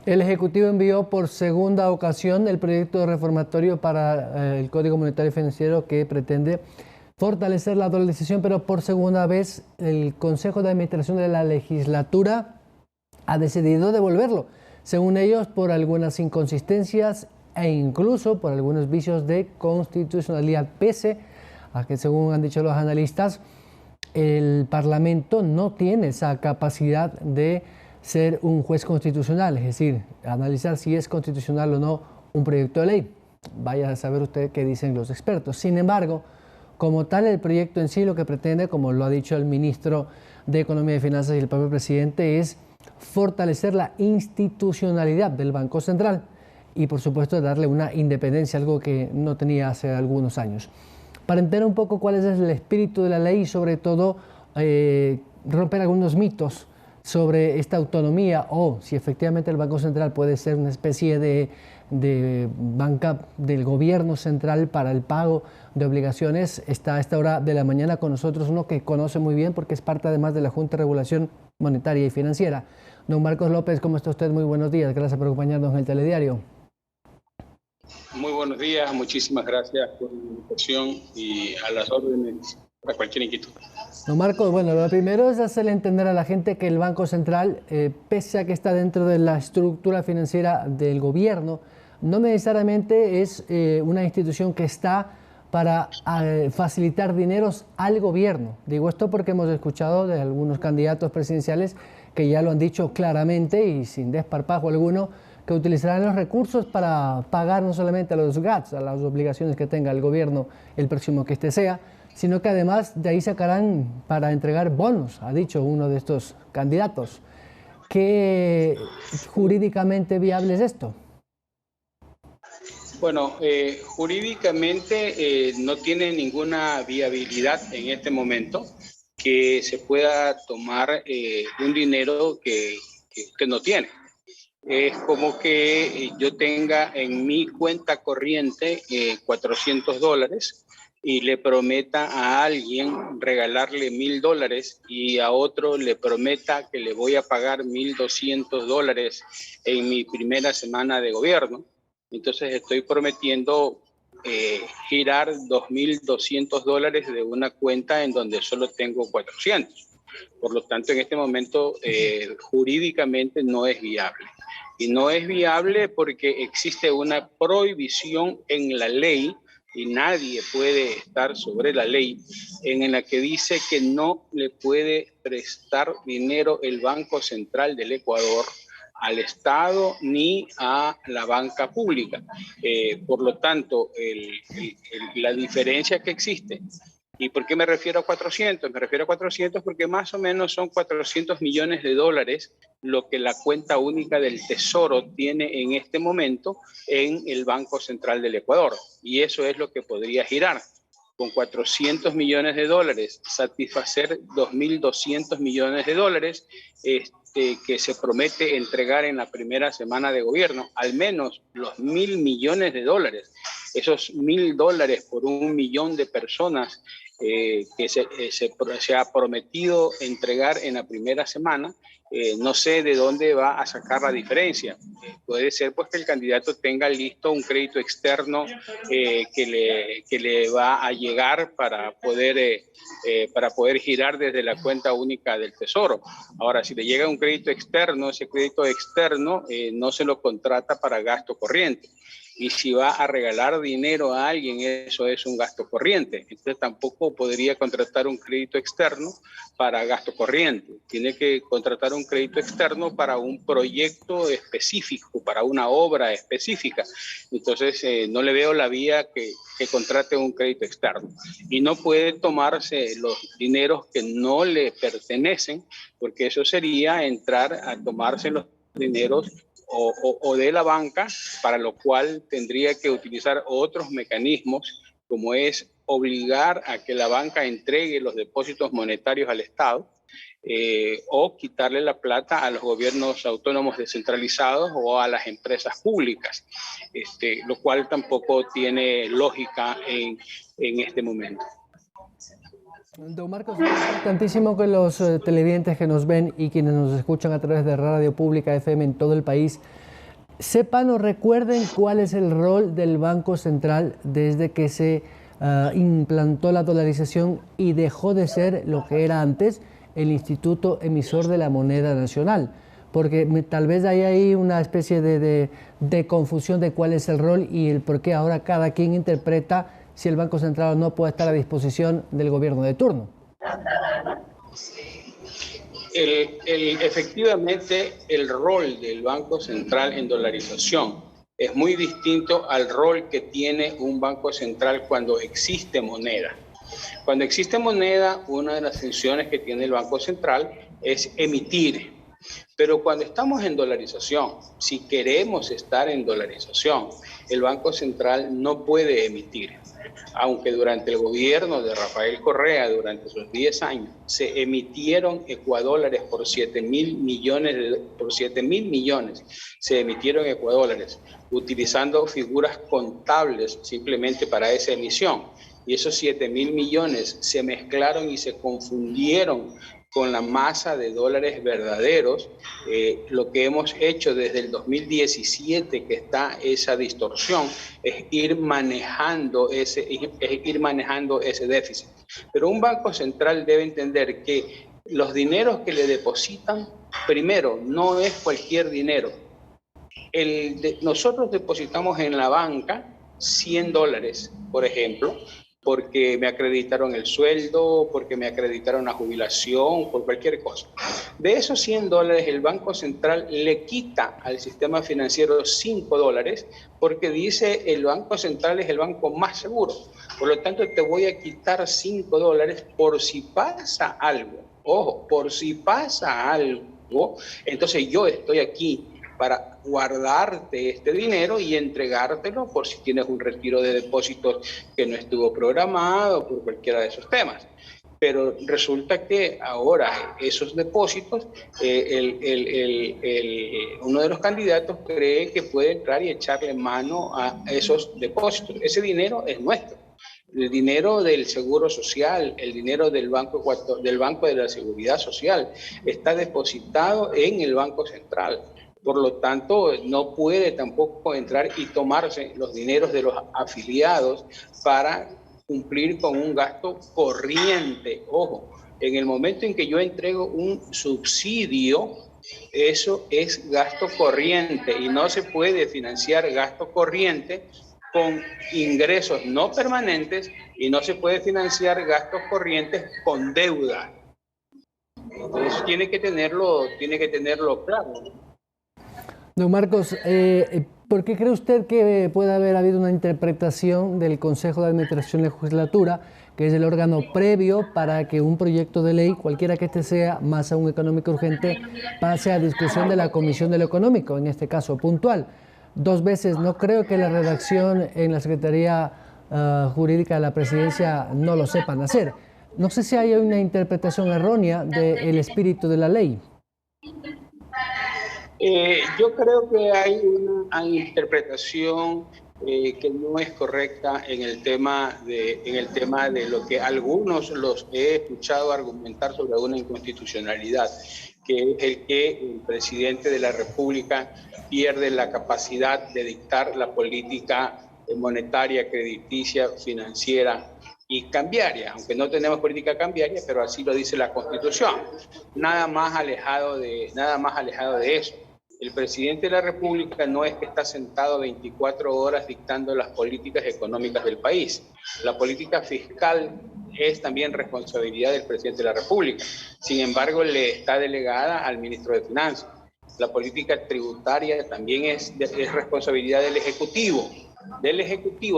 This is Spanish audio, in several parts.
El Ejecutivo envió por segunda ocasión el proyecto reformatorio para el Código Monetario y Financiero que pretende fortalecer la dolarización, pero por segunda vez el Consejo de Administración de la Legislatura ha decidido devolverlo, según ellos, por algunas inconsistencias e incluso por algunos vicios de constitucionalidad, pese a que, según han dicho los analistas, el Parlamento no tiene esa capacidad de ser un juez constitucional, es decir, analizar si es constitucional o no un proyecto de ley. Vaya a saber usted qué dicen los expertos. Sin embargo, como tal, el proyecto en sí lo que pretende, como lo ha dicho el ministro de Economía y Finanzas y el propio presidente, es fortalecer la institucionalidad del Banco Central y, por supuesto, darle una independencia, algo que no tenía hace algunos años. Para entender un poco cuál es el espíritu de la ley y, sobre todo, romper algunos mitos sobre esta autonomía o si efectivamente el Banco Central puede ser una especie de banca del gobierno central para el pago de obligaciones, está a esta hora de la mañana con nosotros uno que conoce muy bien porque es parte además de la Junta de Regulación Monetaria y Financiera. Don Marcos López, ¿cómo está usted? Muy buenos días, gracias por acompañarnos en el Telediario. Muy buenos días, muchísimas gracias por la invitación y a las órdenes para cualquier inquietud. Don Marcos, bueno, lo primero es hacerle entender a la gente que el Banco Central, pese a que está dentro de la estructura financiera del gobierno, no necesariamente es una institución que está para facilitar dineros al gobierno. Digo esto porque hemos escuchado de algunos candidatos presidenciales que ya lo han dicho claramente y sin desparpajo alguno, que utilizarán los recursos para pagar no solamente a los GATS, a las obligaciones que tenga el gobierno el próximo que este sea, sino que además de ahí sacarán para entregar bonos, ha dicho uno de estos candidatos. ¿Qué jurídicamente viable es esto? Bueno, jurídicamente no tiene ninguna viabilidad en este momento que se pueda tomar un dinero que usted no tiene. Es como que yo tenga en mi cuenta corriente $400 y le prometa a alguien regalarle $1.000 y a otro le prometa que le voy a pagar $1.200 en mi primera semana de gobierno. Entonces estoy prometiendo girar $2.200 de una cuenta en donde solo tengo 400. Por lo tanto, en este momento jurídicamente no es viable. Y no es viable porque existe una prohibición en la ley y nadie puede estar sobre la ley en la que dice que no le puede prestar dinero el Banco Central del Ecuador al Estado ni a la banca pública. Por lo tanto, la diferencia que existe. ¿Y por qué me refiero a 400? Me refiero a 400 porque más o menos son $400 millones lo que la cuenta única del Tesoro tiene en este momento en el Banco Central del Ecuador. Y eso es lo que podría girar. Con $400 millones, satisfacer $2.200 millones que se promete entregar en la primera semana de gobierno, al menos los $1.000 millones. Esos $1.000 por 1 millón de personas que se ha prometido entregar en la primera semana, no sé de dónde va a sacar la diferencia. Puede ser pues que el candidato tenga listo un crédito externo que le va a llegar para poder girar desde la cuenta única del Tesoro. Ahora, si le llega un crédito externo, ese crédito externo no se lo contrata para gasto corriente. Y si va a regalar dinero a alguien, eso es un gasto corriente. Entonces tampoco podría contratar un crédito externo para gasto corriente. Tiene que contratar un crédito externo para un proyecto específico, para una obra específica. Entonces no le veo la vía que contrate un crédito externo. Y no puede tomarse los dineros que no le pertenecen, porque eso sería entrar a tomarse los dineros o de la banca, para lo cual tendría que utilizar otros mecanismos, como es obligar a que la banca entregue los depósitos monetarios al Estado, o quitarle la plata a los gobiernos autónomos descentralizados o a las empresas públicas, lo cual tampoco tiene lógica en este momento. Don Marcos, es importantísimo que los televidentes que nos ven y quienes nos escuchan a través de Radio Pública FM en todo el país Sepan o recuerden cuál es el rol del Banco Central desde que se implantó la dolarización y dejó de ser lo que era antes el instituto emisor de la moneda nacional. Porque tal vez hay ahí una especie de confusión de cuál es el rol y el por qué ahora cada quien interpreta si el Banco Central no puede estar a disposición del gobierno de turno. Efectivamente, el rol del Banco Central en dolarización es muy distinto al rol que tiene un Banco Central cuando existe moneda. Cuando existe moneda, una de las funciones que tiene el Banco Central es emitir. Pero cuando estamos en dolarización, si queremos estar en dolarización, el Banco Central no puede emitir. Aunque durante el gobierno de Rafael Correa, durante sus 10 años, se emitieron ecuadólares por 7.000 millones, se emitieron ecuadólares, utilizando figuras contables simplemente para esa emisión. Y esos 7.000 millones se mezclaron y se confundieron con la masa de dólares verdaderos. Lo que hemos hecho desde el 2017, que está esa distorsión, es ir manejando ese déficit. Pero un banco central debe entender que los dineros que le depositan, primero, no es cualquier dinero. Nosotros depositamos en la banca $100, por ejemplo, porque me acreditaron el sueldo, porque me acreditaron la jubilación, por cualquier cosa. De esos $100, el Banco Central le quita al sistema financiero $5, porque dice el Banco Central es el banco más seguro. Por lo tanto, te voy a quitar $5 por si pasa algo. Ojo, por si pasa algo, entonces yo estoy aquí para guardarte este dinero y entregártelo por si tienes un retiro de depósitos que no estuvo programado, por cualquiera de esos temas. Pero resulta que ahora esos depósitos, uno de los candidatos cree que puede entrar y echarle mano a esos depósitos. Ese dinero es nuestro. El dinero del Seguro Social, el dinero del Banco de la Seguridad Social, está depositado en el Banco Central. Por lo tanto, no puede tampoco entrar y tomarse los dineros de los afiliados para cumplir con un gasto corriente. Ojo, en el momento en que yo entrego un subsidio, eso es gasto corriente y no se puede financiar gasto corriente con ingresos no permanentes y no se puede financiar gastos corrientes con deuda. Entonces tiene que tenerlo claro. Don Marcos, ¿por qué cree usted que puede haber habido una interpretación del Consejo de Administración de Legislatura, que es el órgano previo para que un proyecto de ley, cualquiera que este sea, más aún económico urgente, pase a discusión de la Comisión de lo Económico, en este caso puntual? 2 veces, no creo que la redacción en la Secretaría Jurídica de la Presidencia no lo sepan hacer. No sé si hay una interpretación errónea del espíritu de la ley. Yo creo que hay una interpretación que no es correcta en el tema de lo que algunos los he escuchado argumentar sobre una inconstitucionalidad, que es el que el presidente de la República pierde la capacidad de dictar la política monetaria, crediticia, financiera y cambiaria, aunque no tenemos política cambiaria, pero así lo dice la Constitución. Nada más alejado de eso. El presidente de la República no es que está sentado 24 horas dictando las políticas económicas del país. La política fiscal es también responsabilidad del presidente de la República. Sin embargo, le está delegada al ministro de Finanzas. La política tributaria también es responsabilidad del Ejecutivo.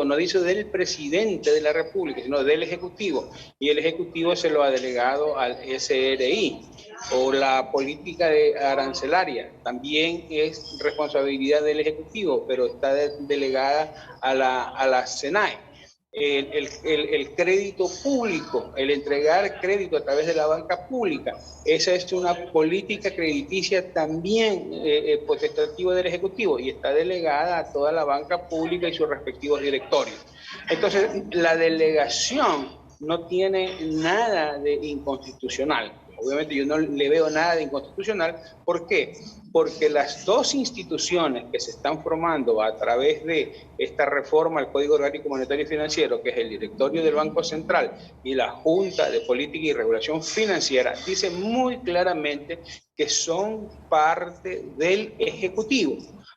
No dice del presidente de la República, sino del Ejecutivo. Y el Ejecutivo se lo ha delegado al SRI. O la política arancelaria también es responsabilidad del Ejecutivo, pero está delegada a la SENAE. El crédito público, el entregar crédito a través de la banca pública, esa es una política crediticia también potestativa del Ejecutivo y está delegada a toda la banca pública y sus respectivos directorios. Entonces, la delegación no tiene nada de inconstitucional. Obviamente yo no le veo nada de inconstitucional. ¿Por qué? Porque las dos instituciones que se están formando a través de esta reforma al Código Orgánico Monetario y Financiero, que es el Directorio del Banco Central y la Junta de Política y Regulación Financiera, dicen muy claramente que son parte del Ejecutivo.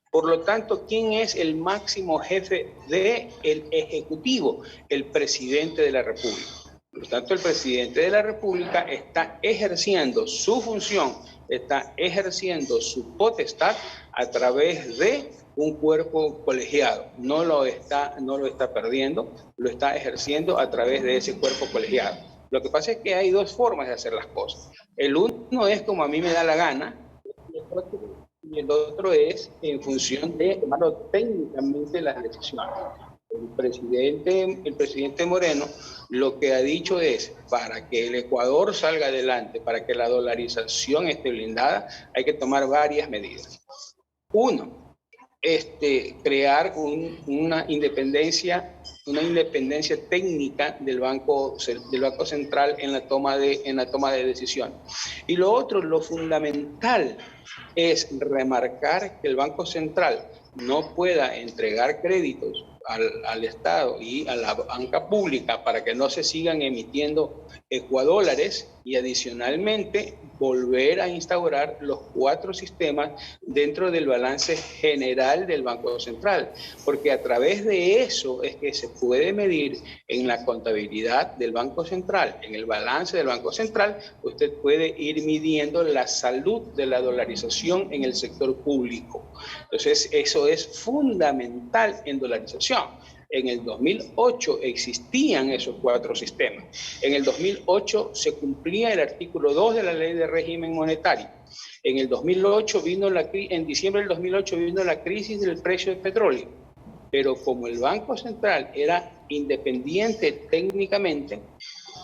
Por lo tanto, ¿quién es el máximo jefe del Ejecutivo? El presidente de la República. Por lo tanto, el presidente de la República está ejerciendo su función, está ejerciendo su potestad a través de un cuerpo colegiado. No lo está perdiendo, lo está ejerciendo a través de ese cuerpo colegiado. Lo que pasa es que hay dos formas de hacer las cosas. El uno es como a mí me da la gana, y el otro es en función de tomar técnicamente las decisiones. El presidente Moreno lo que ha dicho es, para que el Ecuador salga adelante, para que la dolarización esté blindada, hay que tomar varias medidas. Uno, crear una independencia técnica del Banco Central en la toma de decisiones. Y lo otro, lo fundamental, es remarcar que el Banco Central no pueda entregar créditos al Estado y a la banca pública para que no se sigan emitiendo ecuadólares, y adicionalmente volver a instaurar los 4 sistemas dentro del balance general del Banco Central, porque a través de eso es que se puede medir en la contabilidad del Banco Central, en el balance del Banco Central, usted puede ir midiendo la salud de la dolarización en el sector público. Entonces, eso es fundamental en dolarización. En el 2008 existían esos 4 sistemas. En el 2008 se cumplía el artículo 2 de la Ley de Régimen Monetario. En el 2008 en diciembre del 2008 vino la crisis del precio del petróleo. Pero como el Banco Central era independiente técnicamente,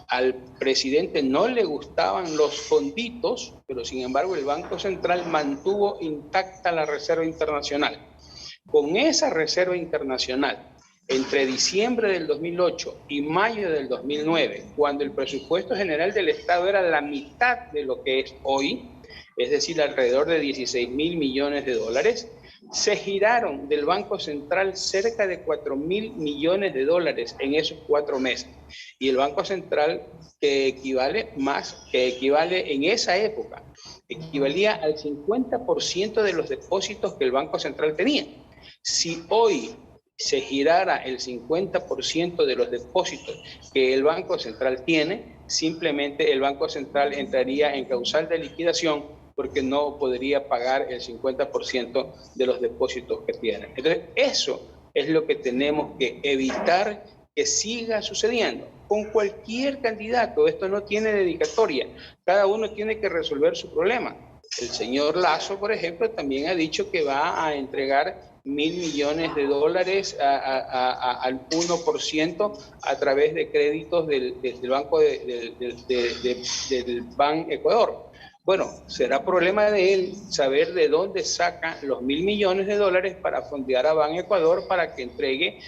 al presidente no le gustaban los fonditos, pero sin embargo el Banco Central mantuvo intacta la Reserva Internacional. Con esa Reserva Internacional, entre diciembre del 2008 y mayo del 2009, cuando el presupuesto general del Estado era la mitad de lo que es hoy, es decir, alrededor de 16.000 millones de dólares, se giraron del Banco Central cerca de 4.000 millones de dólares en esos 4 meses. Y el Banco Central, que equivale en esa época, equivalía al 50% de los depósitos que el Banco Central tenía. Si hoy se girara el 50% de los depósitos que el Banco Central tiene, simplemente el Banco Central entraría en causal de liquidación porque no podría pagar el 50% de los depósitos que tiene. Entonces, eso es lo que tenemos que evitar que siga sucediendo con cualquier candidato. Esto no tiene dedicatoria. Cada uno tiene que resolver su problema. El señor Lasso, por ejemplo, también ha dicho que va a entregar 1.000 millones de dólares al 1% a través de créditos del Banco del Ban Ecuador. Bueno, será problema de él saber de dónde saca los 1.000 millones de dólares para fondear a Ban Ecuador para que entreguen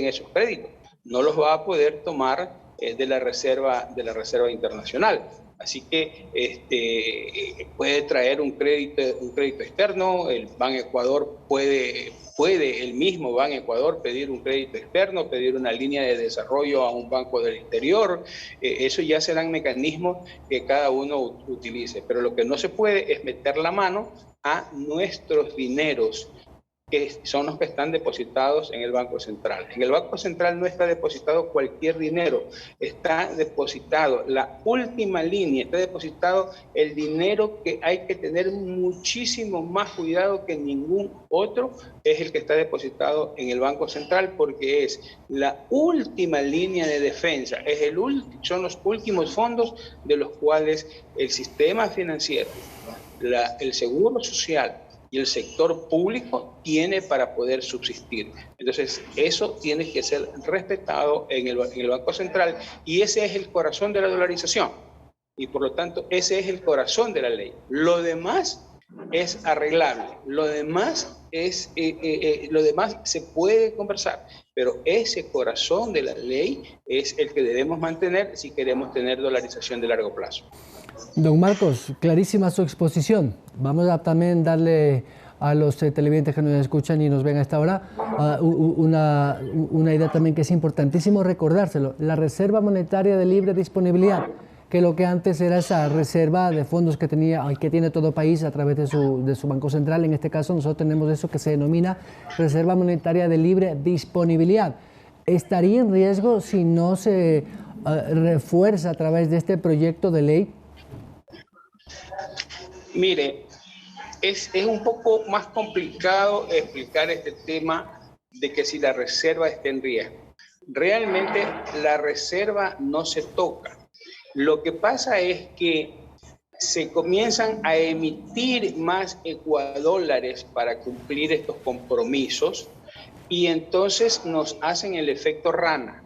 esos créditos. No los va a poder tomar de la reserva Internacional. Así que puede traer un crédito externo. El Ban Ecuador puede el mismo Ban Ecuador pedir un crédito externo, pedir una línea de desarrollo a un banco del exterior. Eso ya serán mecanismos que cada uno utilice. Pero lo que no se puede es meter la mano a nuestros dineros, que son los que están depositados en el Banco Central. En el Banco Central no está depositado cualquier dinero, está depositado la última línea, está depositado el dinero que hay que tener muchísimo más cuidado que ningún otro, es el que está depositado en el Banco Central, porque es la última línea de defensa, son los últimos fondos de los cuales el sistema financiero, el seguro social y el sector público tiene para poder subsistir. Entonces, eso tiene que ser respetado en el Banco Central, y ese es el corazón de la dolarización. Y por lo tanto, ese es el corazón de la ley. Lo demás es arreglable, lo demás se puede conversar, pero ese corazón de la ley es el que debemos mantener si queremos tener dolarización de largo plazo. Don Marcos, clarísima su exposición. Vamos a también darle a los televidentes que nos escuchan y nos ven a esta hora una idea también que es importantísimo recordárselo. La Reserva Monetaria de Libre Disponibilidad, que lo que antes era esa reserva de fondos que tiene todo país a través de su Banco Central. En este caso nosotros tenemos eso que se denomina Reserva Monetaria de Libre Disponibilidad. ¿Estaría en riesgo si no se refuerza a través de este proyecto de ley? Mire, es un poco más complicado explicar este tema de que si la reserva está en riesgo. Realmente la reserva no se toca. Lo que pasa es que se comienzan a emitir más ecuadólares para cumplir estos compromisos y entonces nos hacen el efecto rana.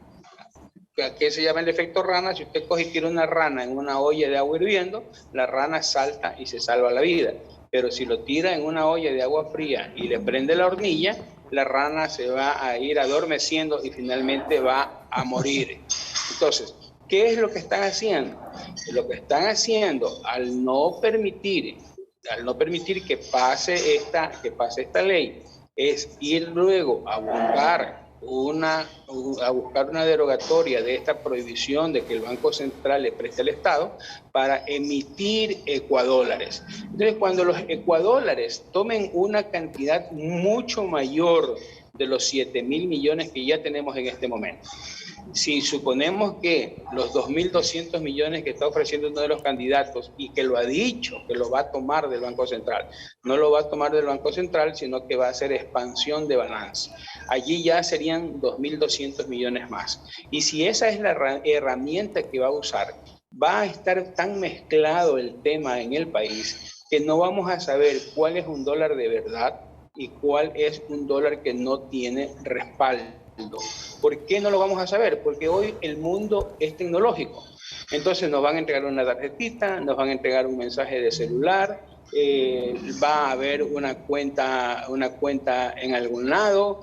¿Qué se llama el efecto rana? Si usted coge y tira una rana en una olla de agua hirviendo, la rana salta y se salva la vida. Pero si lo tira en una olla de agua fría y le prende la hornilla, la rana se va a ir adormeciendo y finalmente va a morir. Entonces, ¿qué es lo que están haciendo? Lo que están haciendo al no permitir que pase esta ley es ir luego a buscar una derogatoria de esta prohibición de que el Banco Central le preste al Estado para emitir ecuadólares. Entonces, cuando los ecuadólares tomen una cantidad mucho mayor de los 7.000 millones que ya tenemos en este momento, si suponemos que los 2.200 millones que está ofreciendo uno de los candidatos y que lo ha dicho, que lo va a tomar del Banco Central, no lo va a tomar del Banco Central, sino que va a hacer expansión de balance. Allí ya serían 2.200 millones más. Y si esa es la herramienta que va a usar, va a estar tan mezclado el tema en el país que no vamos a saber cuál es un dólar de verdad y cuál es un dólar que no tiene respaldo. ¿Por qué no lo vamos a saber? Porque hoy el mundo es tecnológico. Entonces nos van a entregar una tarjetita, nos van a entregar un mensaje de celular, va a haber una cuenta en algún lado.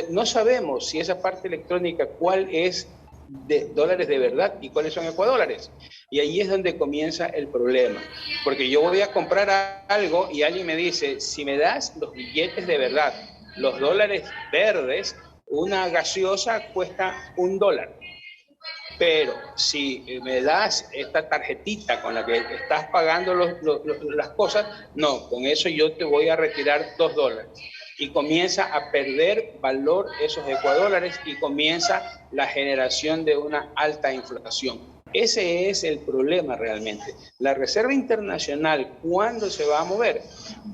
No sabemos si esa parte electrónica, cuál es de dólares de verdad y cuáles son ecuadólares. Y ahí es donde comienza el problema. Porque yo voy a comprar algo y alguien me dice, si me das los billetes de verdad, los dólares verdes, una gaseosa cuesta $1. Pero si me das esta tarjetita con la que estás pagando las cosas, no, con eso yo te voy a retirar $2. Y comienza a perder valor esos ecuadólares y comienza la generación de una alta inflación. Ese es el problema realmente. La Reserva Internacional, ¿cuándo se va a mover?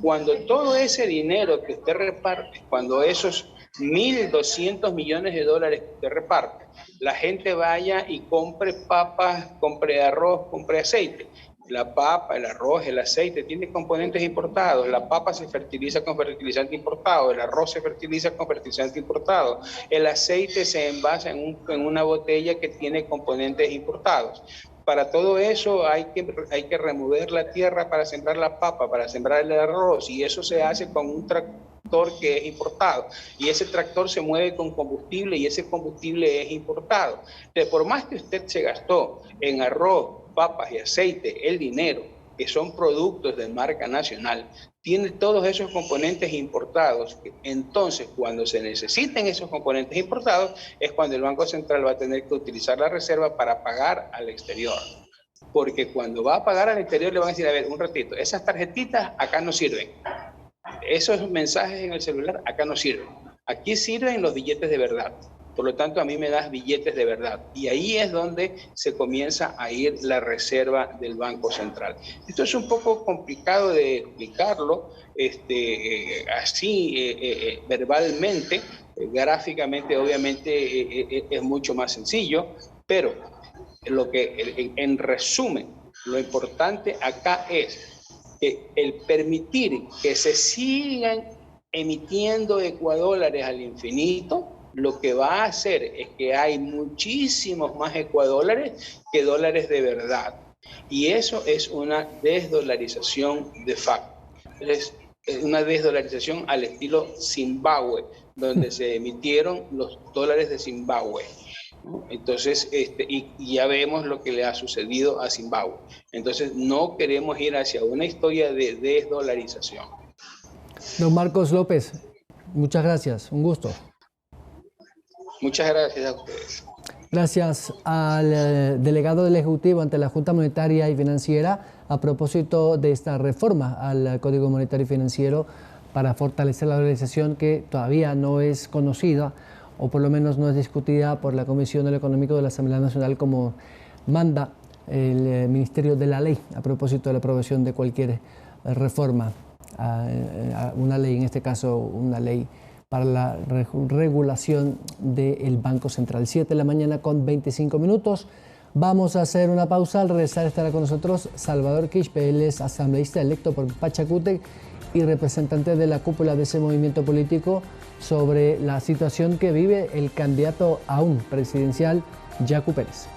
Cuando todo ese dinero que usted reparte, cuando esos 1.200 millones de dólares que usted reparte, la gente vaya y compre papas, compre arroz, compre aceite. La papa, el arroz, el aceite tiene componentes importados. La papa se fertiliza con fertilizante importado, el arroz se fertiliza con fertilizante importado, el aceite se envasa en una botella que tiene componentes importados. Para todo eso hay que remover la tierra para sembrar la papa, para sembrar el arroz, y eso se hace con un tractor que es importado, y ese tractor se mueve con combustible y ese combustible es importado. Entonces, por más que usted se gastó en arroz, papas y aceite, el dinero, que son productos de marca nacional, tiene todos esos componentes importados. Entonces, cuando se necesiten esos componentes importados, es cuando el Banco Central va a tener que utilizar la reserva para pagar al exterior. Porque cuando va a pagar al exterior le van a decir, a ver, un ratito, esas tarjetitas acá no sirven. Esos mensajes en el celular acá no sirven. Aquí sirven los billetes de verdad. Por lo tanto, a mí me das billetes de verdad. Y ahí es donde se comienza a ir la reserva del Banco Central. Esto es un poco complicado de explicarlo así verbalmente. Gráficamente, obviamente, es mucho más sencillo. Pero en resumen, lo importante acá es que el permitir que se sigan emitiendo ecuadólares al infinito, lo que va a hacer es que hay muchísimos más ecuadólares que dólares de verdad. Y eso es una desdolarización de facto. Es una desdolarización al estilo Zimbabue, donde se emitieron los dólares de Zimbabue. Entonces, y ya vemos lo que le ha sucedido a Zimbabue. Entonces, no queremos ir hacia una historia de desdolarización. Don Marcos López, muchas gracias, un gusto. Muchas gracias a ustedes. Gracias al delegado del Ejecutivo ante la Junta Monetaria y Financiera a propósito de esta reforma al Código Monetario y Financiero para fortalecer la dolarización, que todavía no es conocida o por lo menos no es discutida por la Comisión de lo Económico de la Asamblea Nacional como manda el Ministerio de la Ley a propósito de la aprobación de cualquier reforma a una ley, en este caso una ley para la regulación del Banco Central. 7 de la mañana con 25 minutos. Vamos a hacer una pausa. Al regresar estará con nosotros Salvador Quispe. Él es asambleísta electo por Pachacútec y representante de la cúpula de ese movimiento político, sobre la situación que vive el candidato aún presidencial, Yacu Pérez.